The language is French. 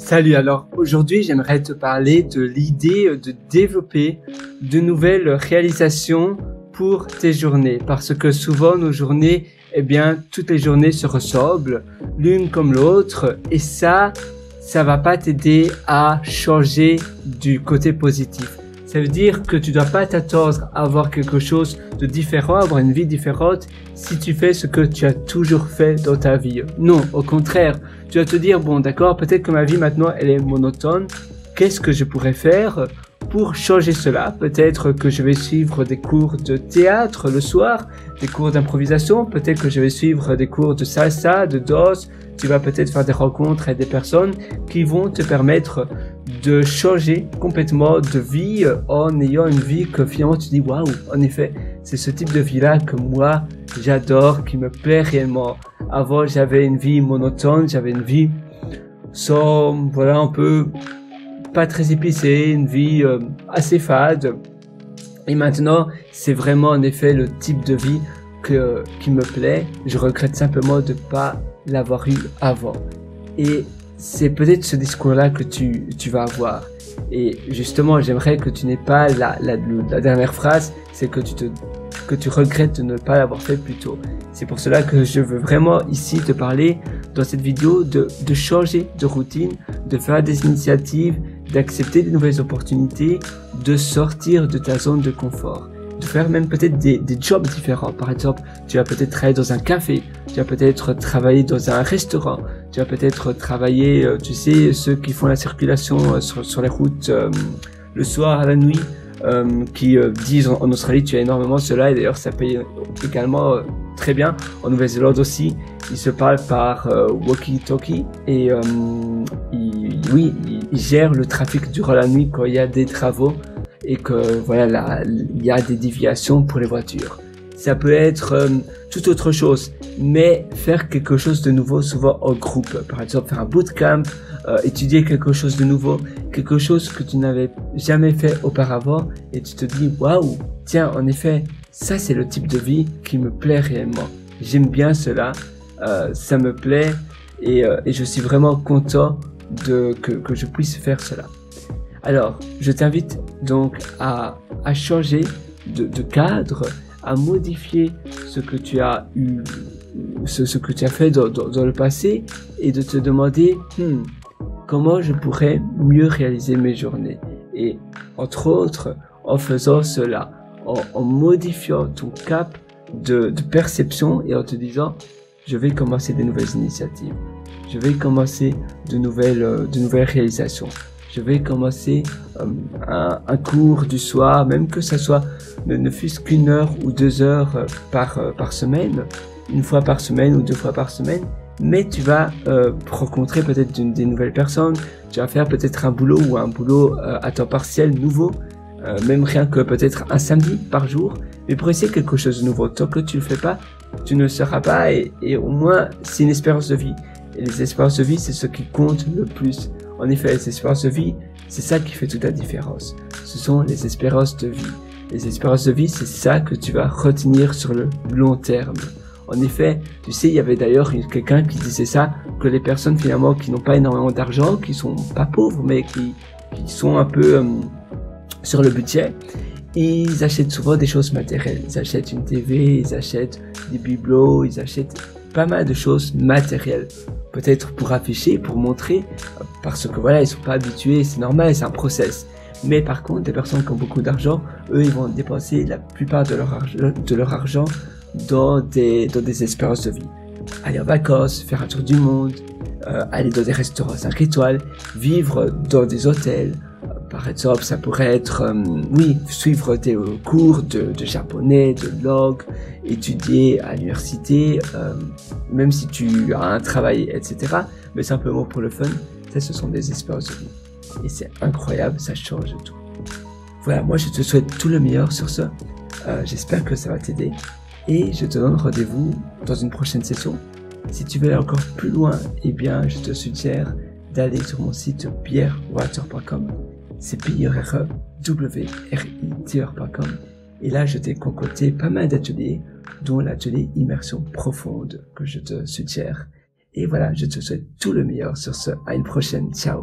Salut, alors aujourd'hui j'aimerais te parler de l'idée de développer de nouvelles réalisations pour tes journées, parce que souvent nos journées, toutes les journées se ressemblent l'une comme l'autre, et ça va pas t'aider à changer du côté positif. Ça veut dire que tu dois pas t'attendre à avoir quelque chose de différent, avoir une vie différente si tu fais ce que tu as toujours fait dans ta vie. Non, au contraire, tu vas te dire, bon d'accord, peut-être que ma vie maintenant elle est monotone, qu'est-ce que je pourrais faire pour changer cela? Peut-être que je vais suivre des cours de théâtre le soir, des cours d'improvisation, peut-être que je vais suivre des cours de salsa, de danse. Tu vas peut-être faire des rencontres avec des personnes qui vont te permettre de changer complètement de vie en ayant une vie que finalement tu dis waouh, en effet, c'est ce type de vie-là que moi j'adore, qui me plaît réellement. Avant, j'avais une vie monotone, j'avais une vie sans, voilà, un peu pas très épicée, une vie assez fade. Et maintenant, c'est vraiment en effet le type de vie qui me plaît. Je regrette simplement de pas l'avoir eu avant. Et c'est peut-être ce discours-là que tu vas avoir. Et justement, j'aimerais que tu n'aies pas la dernière phrase, c'est que tu regrettes de ne pas l'avoir fait plus tôt. C'est pour cela que je veux vraiment ici te parler dans cette vidéo de changer de routine, de faire des initiatives, d'accepter de nouvelles opportunités, de sortir de ta zone de confort, de faire même peut-être des jobs différents. Par exemple, tu vas peut-être travailler dans un café, tu vas peut-être travailler dans un restaurant, tu vas peut-être travailler, tu sais, ceux qui font la circulation sur les routes le soir à la nuit, qui disent en Australie tu as énormément cela, et d'ailleurs ça paye également très bien. En Nouvelle-Zélande aussi, ils se parlent par walkie-talkie, et ils gèrent le trafic durant la nuit quand il y a des travaux et que voilà, il y a des déviations pour les voitures. Ça peut être toute autre chose, mais faire quelque chose de nouveau, souvent en groupe. Par exemple, faire un bootcamp, étudier quelque chose de nouveau, quelque chose que tu n'avais jamais fait auparavant, et tu te dis waouh, tiens, en effet, ça c'est le type de vie qui me plaît réellement. J'aime bien cela, ça me plaît, et je suis vraiment content que je puisse faire cela. Alors, je t'invite donc à changer de cadre, à modifier ce que tu as eu, ce que tu as fait dans le passé, et de te demander comment je pourrais mieux réaliser mes journées. Et entre autres, en faisant cela, en modifiant ton cap de perception, et en te disant je vais commencer des nouvelles initiatives, je vais commencer de nouvelles réalisations. Je vais commencer un cours du soir, même que ça soit ne fût-ce qu'une heure ou 2 heures par semaine, une fois par semaine ou 2 fois par semaine, mais tu vas rencontrer peut-être des nouvelles personnes, tu vas faire peut-être un boulot à temps partiel nouveau, même rien que peut-être un samedi par jour, mais pour essayer quelque chose de nouveau. Tant que tu le fais pas, tu ne le sauras pas, et au moins c'est une espérance de vie. Et les espérances de vie, c'est ce qui compte le plus. En effet, les espérances de vie, c'est ça qui fait toute la différence. Ce sont les espérances de vie. Les espérances de vie, c'est ça que tu vas retenir sur le long terme. En effet, tu sais, il y avait d'ailleurs quelqu'un qui disait ça, que les personnes finalement qui n'ont pas énormément d'argent, qui sont pas pauvres, mais qui sont un peu sur le budget, ils achètent souvent des choses matérielles. Ils achètent une TV, ils achètent des bibelots, ils achètent pas mal de choses matérielles. Peut-être pour afficher, pour montrer, parce que voilà, ils sont pas habitués, c'est normal, c'est un process. Mais par contre, des personnes qui ont beaucoup d'argent, eux, ils vont dépenser la plupart de leur argent dans des espérances de vie. Aller en vacances, faire un tour du monde, aller dans des restaurants 5 étoiles, vivre dans des hôtels. Par exemple, ça pourrait être, suivre des cours de japonais, de langue, étudier à l'université, même si tu as un travail, etc. Mais simplement pour le fun, ça, ce sont des espérances de vie. Et c'est incroyable, ça change tout. Voilà, moi je te souhaite tout le meilleur sur ce. J'espère que ça va t'aider. Et je te donne rendez-vous dans une prochaine session. Si tu veux aller encore plus loin, je te suggère d'aller sur mon site pierrewriter.com. C'est pierrewriter.com, et là je t'ai concocté pas mal d'ateliers, dont l'atelier immersion profonde que je te suggère. Et voilà, je te souhaite tout le meilleur sur ce. À une prochaine, ciao.